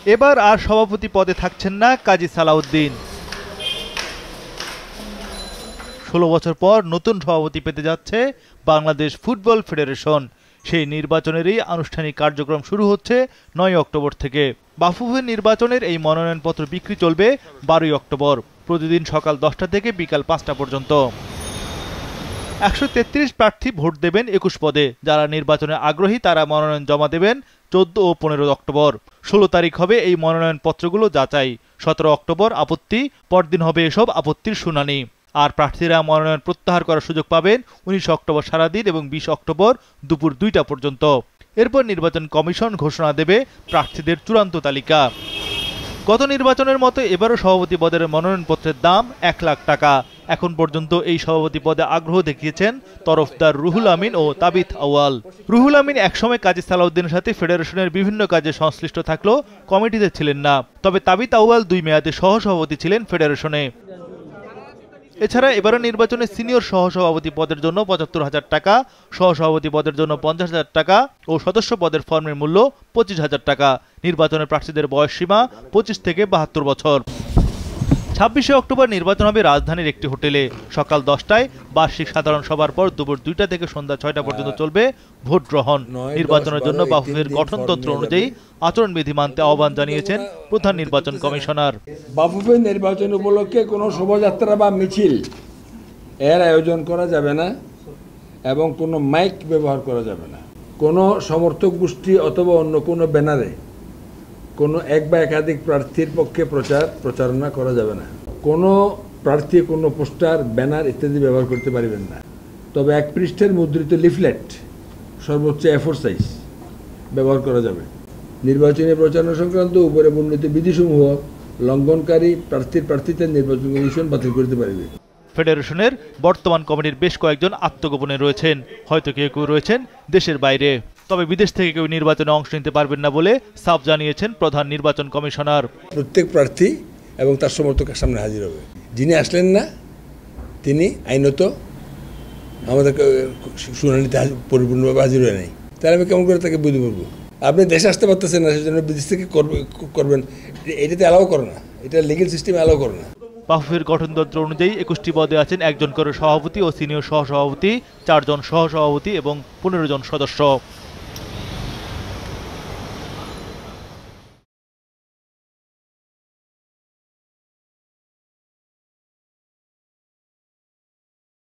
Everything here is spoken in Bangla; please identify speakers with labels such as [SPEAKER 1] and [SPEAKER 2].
[SPEAKER 1] এবার আর সভাপতি পদে থাকছেন না কাজী সালাউদ্দিন। 16 বছর পর নতুন সভাপতি পেতে যাচ্ছে বাংলাদেশ ফুটবল ফেডারেশন। সেই নির্বাচনেরই আনুষ্ঠানিক কার্যক্রম শুরু হচ্ছে 9 অক্টোবর থেকে। বাফুফের নির্বাচনের এই মনোনয়নপত্র বিক্রি চলবে 12 অক্টোবর, প্রতিদিন সকাল 10টা থেকে বিকাল 5টা পর্যন্ত। 133 প্রার্থী ভোট দেবেন 21 পদে। যারা নির্বাচনে আগ্রহী তারা মনোনয়ন জমা দেবেন 14 ও 15 অক্টোবর। 16 তারিখ হবে এই মনোনয়নপত্রগুলো যাচাই। 17 অক্টোবর আপত্তি, পরদিন হবে এসব আপত্তির শুনানি। আর প্রার্থীরা মনোনয়ন প্রত্যাহার করার সুযোগ পাবেন 19 অক্টোবর সারাদিন এবং 20 অক্টোবর দুপুর 2টা পর্যন্ত। এরপর নির্বাচন কমিশন ঘোষণা দেবে প্রার্থীদের চূড়ান্ত তালিকা। গত নির্বাচনের মতো এবারও সভাপতি পদের মনোনয়নপত্রের দাম 1 লাখ টাকা। এখন পর্যন্ত এই সভাপতি পদে আগ্রহ দেখিয়েছেন তরফদার রুহুল আমিন ও তাবিথ আউয়াল। রুহুল আমিন একসময় কাজী সালাউদ্দিনের সাথে ফেডারেশনের বিভিন্ন কাজে সংশ্লিষ্ট থাকলেও কমিটিতে ছিলেন না। তবে তাবিথ আউয়াল 2 মেয়াদে সহসভাপতি ছিলেন ফেডারেশনে। এছাড়া এবারের নির্বাচনে সিনিয়র সহসভাপতি পদের জন্য 75,000 টাকা, সহসভাপতি পদের জন্য 50,000 টাকা ও সদস্য পদের ফর্মের মূল্য 25,000 টাকা। নির্বাচনের প্রার্থীদের বয়স সীমা 25 থেকে 72 বছর। 26 অক্টোবর নির্বাচন হবে রাজধানীর একটি হোটেলে। সকাল 10টায় বার্ষিক সাধারণ সভার পর দুপুর 2টা থেকে সন্ধ্যা 6টা পর্যন্ত চলবে ভোট গ্রহণ। নির্বাচনের জন্য বাফুফের গঠনতন্ত্র অনুযায়ী আচরণবিধি মানতে আহ্বান জানিয়েছেন প্রধান নির্বাচন কমিশনার।
[SPEAKER 2] বাফুফের নির্বাচন উপলক্ষে কোনো শোভাযাত্রা বা মিছিল এর আয়োজন করা যাবে না এবং কোনো মাইক ব্যবহার করা যাবে না। কোনো সমর্থক গোষ্ঠী অথবা অন্য কোনো ব্যানারে কোনো এক বা একাধিক প্রার্থীর পক্ষে প্রচারণা করা যাবে না। কোনো প্রার্থী কোনো পোস্টার, ব্যানার ইত্যাদি ব্যবহার করতে পারবেন না। তবে 1 পৃষ্ঠের মুদ্রিত লিফলেট সর্বোচ্চ A4 সাইজ ব্যবহার করা যাবে। নির্বাচনী প্রচারণা সংক্রান্ত উপরে বর্ণিত বিধিসমূহ লঙ্ঘনকারী প্রার্থীদের নির্বাচন কমিশন বাতিল করতে পারবে।
[SPEAKER 1] ফেডারেশনের বর্তমান কমিটির বেশ কয়েকজন আত্মগোপনে রয়েছেন, হয়তো কেউ কেউ রয়েছেন দেশের বাইরে। তবে বিদেশ থেকে কেউ নির্বাচনে অংশ নিতে পারবেন না বলে সাফ জানিয়েছেন প্রধান নির্বাচন কমিশনার।
[SPEAKER 2] প্রত্যেক প্রার্থী এবং তার সমর্থকের সামনে হাজির হবে। যিনি আসলেন না তিনি আইনত আমাদের শুনানিতে পরিপূর্ণভাবে হাজির হয়ে নাই। তাহলে আমি কেমন করে তাকে বুঝতে পারবো? আপনি দেশে আসতে পারতেছেন না, সেজন্য বিদেশ থেকে করবেন, এটাতে অ্যালাউ করে না, এটা লিগ্যাল সিস্টেম অ্যালাউ করে না।
[SPEAKER 1] বাফুফের গঠনতন্ত্র অনুযায়ী 21টি পদে আছেন 1 জন করে সভাপতি ও সিনিয়র সহসভাপতি, 4 জন সহসভাপতি এবং 15 জন সদস্য।